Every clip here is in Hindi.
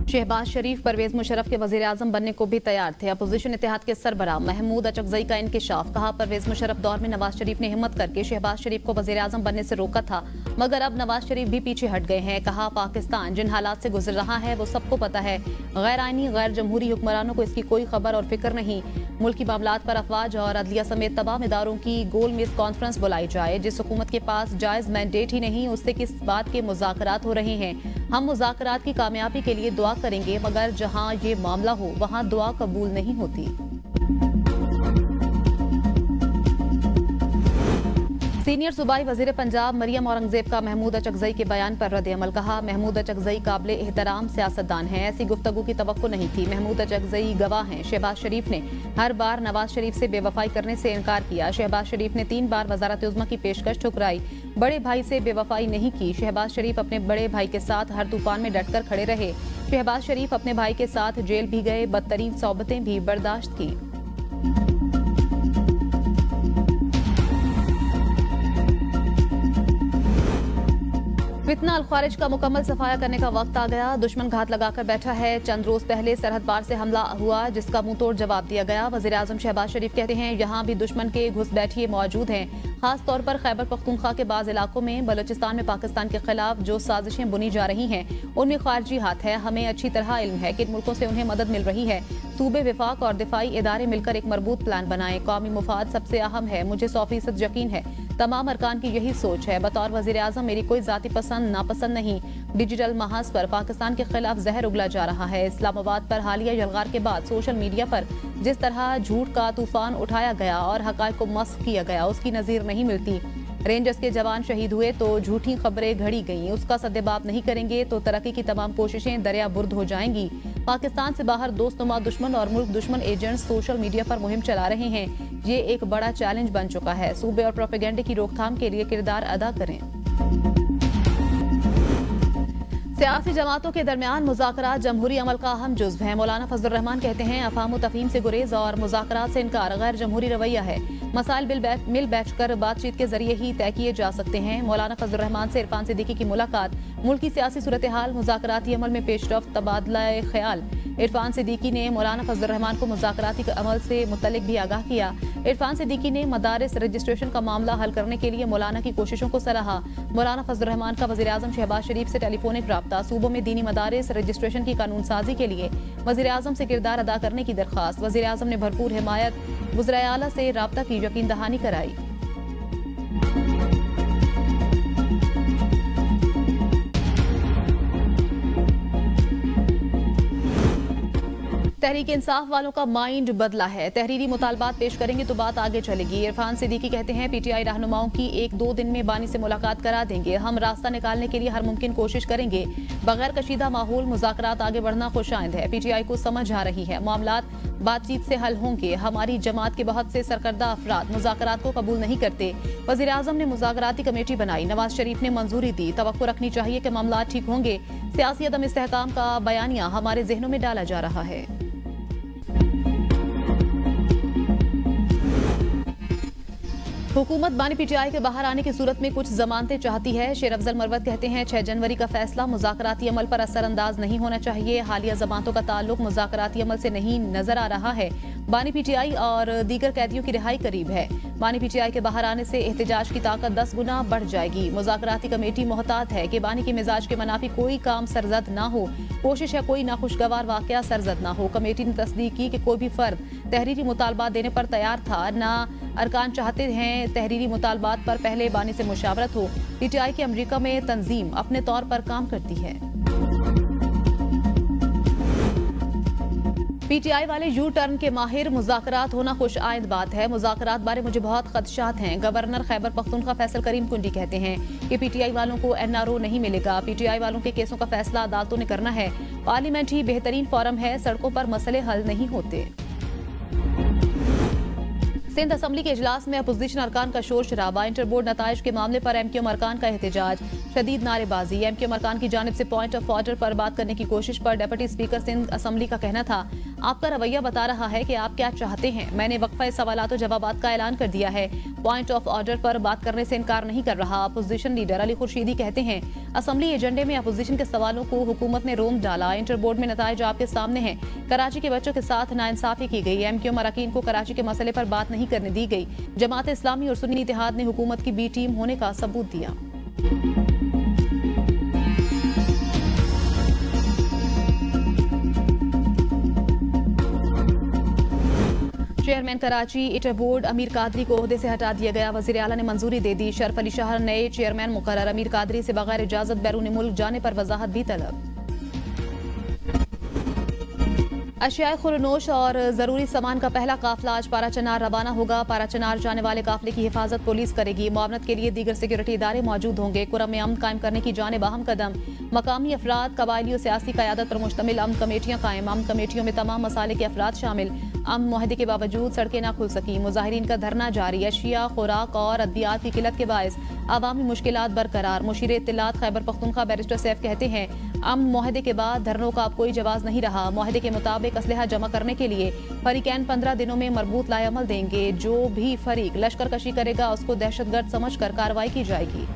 शहबाज शरीफ परवेज मुशर्रफ के वजीर आजम बनने को भी तैयार थे। अपोजिशन इत्तेहाद के सरबराह महमूद अचकजई का इंकिशाफ। कहा, परवेज मुशर्रफ दौर में नवाज शरीफ ने हिम्मत करके शहबाज शरीफ को वजीर आजम बनने से रोका था, मगर अब नवाज शरीफ भी पीछे हट गए हैं। कहा, पाकिस्तान जिन हालात से गुजर रहा है वो सबको पता है। गैर आईनी गैर जमहूरी हुक्मरानों को इसकी कोई खबर और फिक्र नहीं। मुल्की मामलात पर अफवाज और अदलिया समेत तमाम इदारों की गोल मेज कॉन्फ्रेंस बुलाई जाए। जिस हुकूमत के पास जायज मैंडेट ही नहीं, उससे किस बात के मुज़ाकरात हो रहे हैं। हम मुज़ाकरात की कामयाबी के लिए दुआ करेंगे, मगर जहां ये मामला हो वहां दुआ कबूल नहीं होती। सीनियर सूबाई वजीर पंजाब मरियम औरंगजेब का महमूद अचकजई के बयान पर रद्द-ए-अमल। कहा, महमूद अचकजई काबिल एहतराम सियासतदान हैं, ऐसी गुफ्तगू की तवक्को नहीं थी। महमूद अचकजई गवाह हैं। शहबाज शरीफ ने हर बार नवाज शरीफ से बेवफाई करने से इनकार किया। शहबाज शरीफ ने 3 बार वज़ारत-ए-उज़्मा की पेशकश ठुकराई। बड़े भाई से बेवफाई नहीं की। शहबाज शरीफ अपने बड़े भाई के साथ हर तूफान में डटकर खड़े रहे। शहबाज शरीफ अपने भाई के साथ जेल भी गए, बदतरीन सौबतें भी बर्दाश्त की। फितना अल खारिज का मुकम्मल सफाया करने का वक्त आ गया। दुश्मन घात लगाकर बैठा है। चंद रोज पहले सरहद पार से हमला हुआ, जिसका मुंह तोड़ जवाब दिया गया। वजीर आजम शहबाज शरीफ कहते हैं, यहाँ भी दुश्मन के घुसपैठिए मौजूद हैं। खास तौर पर खैबर पख्तूनख्वा के बाज़ इलाकों में बलूचिस्तान में पाकिस्तान के खिलाफ जो साजिशें बुनी जा रही हैं, उनमें खारजी हाथ है। हमें अच्छी तरह इल्म है कि इन मुल्कों से उन्हें मदद मिल रही है। सूबे, विफाक और दिफाई इदारे मिलकर एक मरबूत प्लान बनाएं। कौमी मुफाद सबसे अहम है। मुझे 100% यकीन है तमाम अरकान की यही सोच है। बतौर वजीर आजम मेरी कोई जाती पसंद नापसंद नहीं। डिजिटल महाज पर पाकिस्तान के खिलाफ जहर उगला जा रहा है। इस्लामाबाद पर हालिया यलगार के बाद सोशल मीडिया पर जिस तरह झूठ का तूफान उठाया गया और हकायक को मस्क किया गया, उसकी नजीर नहीं मिलती। रेंजर्स के जवान शहीद हुए तो झूठी खबरें घड़ी गईं। उसका सद्देबाप नहीं करेंगे तो तरक्की की तमाम कोशिशें दरिया बुर्द हो जाएंगी। पाकिस्तान से बाहर दोस्तनुमा दुश्मन और मुल्क दुश्मन एजेंट्स सोशल मीडिया पर मुहिम चला रहे हैं। ये एक बड़ा चैलेंज बन चुका है। सूबे और प्रोपेगेंडे की रोकथाम के लिए किरदार अदा करें। सियासी जमातों के दरमियान मुज़ाकरात जमहूरी अमल का अहम जुज़्व है। मौलाना फजल रहमान कहते हैं, अफाम व तफहीम से गुरेज और मुज़ाकरात से इनकार गैर जमहूरी रवैया है। मसाइल मिल बैठकर बातचीत के जरिए ही तय किए जा सकते हैं। मौलाना फजल रहमान से इरफान सिद्दीकी की मुलाकात। मुल्की सियासी सूरत हाल, मुज़ाकराती अमल में पेशरफ्त, तबादला ख्याल। इरफान सिद्दीकी ने मौलाना फजल रहमान को मुज़ाकराती अमल से मुतल्लिक भी आगाह किया। इरफान सिद्दीकी ने मदारिस रजिस्ट्रेशन का मामला हल करने के लिए मौलाना की कोशिशों को सराहा। मौलाना फजल रहमान का वज़ीर आज़म शहबाज शरीफ से टेलीफोनिक राब्ता। सूबों में दीनी मदारिस रजिस्ट्रेशन की कानून साजी के लिए वज़ीर आज़म से किरदार अदा करने की दरख्वास्त। वज़ीर आज़म ने भरपूर हिमायत वज़ीर आला से राब्ता की यकीन दहानी कराई। तहरीक इंसाफ वालों का माइंड बदला है। तहरीरी मुतालबात पेश करेंगे तो बात आगे चलेगी। इरफान सिद्दीकी कहते हैं, पीटीआई रहनुमाओं की 1-2 दिन में बानी से मुलाकात करा देंगे। हम रास्ता निकालने के लिए हर मुमकिन कोशिश करेंगे। बगैर कशीदा माहौल मुज़ाकरात आगे बढ़ना खुशाइंद है। पीटीआई को समझ आ रही है मामलात बातचीत से हल होंगे। हमारी जमात के बहुत से सरकर्दा अफराद मुज़ाकरात को कबूल नहीं करते। वज़ीर आज़म ने मुज़ाकराती कमेटी बनाई। नवाज शरीफ ने मंजूरी दी। तवक्को रखनी चाहिए कि मामलात ठीक होंगे। सियासी अदम इस्तेहकाम का बयानिया हमारे जहनों में डाला जा रहा है। हुकूमत बानी पीटीआई के बाहर आने की सूरत में कुछ जमानतें चाहती है। शेर अफजल मरवत कहते हैं, 6 जनवरी का फैसला मुज़ाकराती अमल पर असरअंदाज नहीं होना चाहिए। हालिया जमानतों का ताल्लुक मुज़ाकराती अमल से नहीं नजर आ रहा है। बानी पीटीआई और दीगर कैदियों की रिहाई करीब है। बानी पीटीआई के बाहर आने से एहतजाज की ताकत 10 गुना बढ़ जाएगी। मुज़ाकराती कमेटी मोहतात है कि बानी के मिजाज के मनाफी कोई काम सरजद ना हो। कोशिश है कोई नाखुशगवार वाकया सरजद ना हो। कमेटी ने तस्दीक की कि कोई भी फर्द तहरीरी मुतालबात देने पर तैयार था। ना अरकान चाहते हैं तहरीरी मुतालबात पर पहले बानी से मुशावरत हो। पीटीआई की अमरीका में तंजीम अपने तौर पर काम करती है। पीटीआई वाले यू टर्न के माहिर, मुज़ाकरात होना खुश आइंद बात है। मुज़ाकरात बारे मुझे बहुत खदशात हैं। गवर्नर खैबर पख्तूनख्वा फैसल करीम कुंडी कहते हैं कि पीटीआई वालों को एनआरओ नहीं मिलेगा। पीटीआई वालों के केसों का फैसला अदालतों ने करना है। पार्लियामेंट ही बेहतरीन फोरम है। सड़कों पर मसले हल नहीं होते। सिंध असम्बली के इजलास में अपोजिशन अरकान का शोर शराबा। इंटर बोर्ड नताइज के मामले पर एमक्यूएम अरकान का एहतजाज, शदीद नारेबाजी। एमक्यूएम अरकान की जानिब से पॉइंट ऑफ ऑर्डर पर बात करने की कोशिश पर डिप्टी स्पीकर सिंध असम्बली का कहना था, आपका रवैया बता रहा है कि आप क्या चाहते हैं। मैंने वक्फा सवालात और जवाबात का ऐलान कर दिया है, पॉइंट ऑफ ऑर्डर पर बात करने से इनकार नहीं कर रहा। अपोजिशन लीडर अली खुर्शीदी कहते हैं, असम्बली एजेंडे में अपोजिशन के सवालों को हुकूमत ने रोक डाला। इंटर बोर्ड में नताइज आपके सामने हैं। कराची के बच्चों के साथ नाइंसाफी की गई। एमक्यूएम अरकान को कराची के मसले पर बात नहीं करने दी गई। जमात इस्लामी और सुन्नी इत्तेहाद ने हुकूमत की बी टीम होने का सबूत दिया। चेयरमैन कराची इंटर बोर्ड अमीर कादरी को ओहदे से हटा दिया गया। वजीर आला ने मंजूरी दे दी। शरफ अली शाह नए चेयरमैन मुकर्रर। अमीर कादरी से बगैर इजाजत बैरून मुल्क जाने पर वजाहत भी तलब। अशियाए खुरनोश और जरूरी सामान का पहला काफिला आज पाराचनार रवाना होगा। पाराचनार जाने वाले काफिले की हिफाजत पुलिस करेगी। मुआवनत के लिए दीगर सिक्योरिटी इदारे मौजूद होंगे। कुरम में अमन कायम करने की जानिब अहम कदम। मकामी अफराद, कबायली और सियासी क़यादत पर मुश्तमिल अमन कमेटियां कायम। अमन कमेटियों में तमाम मसाले के अफराद शामिल। अमन मुआहदे के बावजूद सड़कें न खुल सकी। मुजाहिरीन का धरना जारी। अशिया, खुराक और अद्वियात की किल्लत के बायस अवामी मुश्किलात बरकरार। मुशीर इत्तलात खैबर पख्तूनख्वा बैरिस्टर सैफ कहते हैं, अमन मुआहदे के बाद धरनों का अब कोई जवाब नहीं रहा। मुआहदे के मुताबिक असलहा जमा करने के लिए फरीकैन 15 दिनों में मरबूत लाएअमल देंगे। जो भी फरीक लश्कर कशी करेगा उसको दहशतगर्द समझकर कार्रवाई की जाएगी।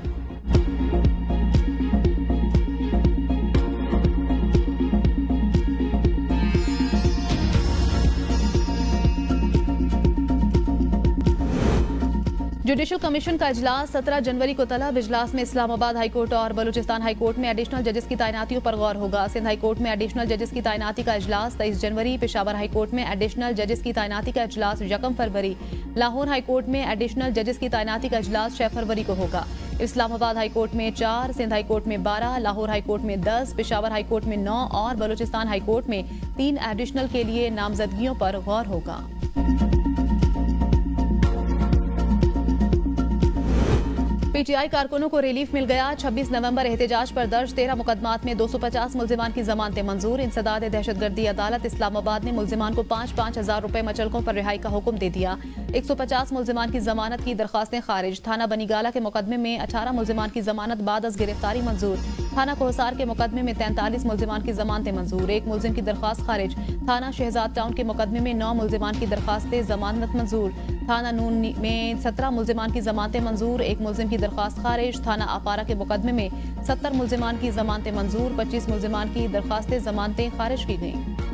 जुडिशल कमीशन का इजलास 17 जनवरी को तलब। इजलास में इस्लामाबाद हाईकोर्ट और बलूचिस्तान हाईकोर्ट में एडिशनल जजेस की तैनातियों पर गौर होगा। सिंध हाईकोर्ट में एडिशनल जजेस की तैनाती का इजलास 23 जनवरी। पेशावर हाईकोर्ट में एडिशनल जजेस की तैनाती का इजलास 1 फरवरी। लाहौर हाईकोर्ट में एडिशनल जजेस की तैनाती का इजलास 6 फरवरी को होगा। इस्लामाबाद हाईकोर्ट में 4, सिंध हाईकोर्ट में 12, लाहौर हाईकोर्ट में 10, पेशावर हाईकोर्ट में 9 और बलूचिस्तान हाईकोर्ट में 3 एडिशनल के लिए नामजदगियों पर गौर होगा। पीटीआई कारकुनों को रिलीफ मिल गया। 26 नवंबर एहतजाज पर दर्ज 13 मुकदमात में 250 मुल्जिमान की जमानतें मंजूर। इंसदाद दहशतगर्दी अदालत इस्लामाबाद ने मुल्जिमान को 5-5 हजार रुपए मचलकों पर रिहाई का हुक्म दे दिया। 150 मुल्जिमान की जमानत की दरखास्तें खारिज। थाना बनीगाला के मुकदमे में 18 मुल्जिमान की जमानत बाद अज गिरफ्तारी मंजूर। थाना कोहसार के मुकदमे में 43 मुल्जिमान की जमानतें मंजूर। 1 मुल्जिम की दरखास्त खारिज। थाना शहजाद टाउन के मुकदमे में 9 मुल्जिमान की दरखास्तें जमानत मंजूर। थाना नून में 17 मुल्जिमान की जमानतें मंजूर। 1 मुल्जिम की दरखास्त खारिज। थाना अपारा के मुकदमे में 70 मुल्जिमान की जमानतें मंजूर। 25 मुल्जिमान की दरखास्तें जमानतें खारिज की गईं।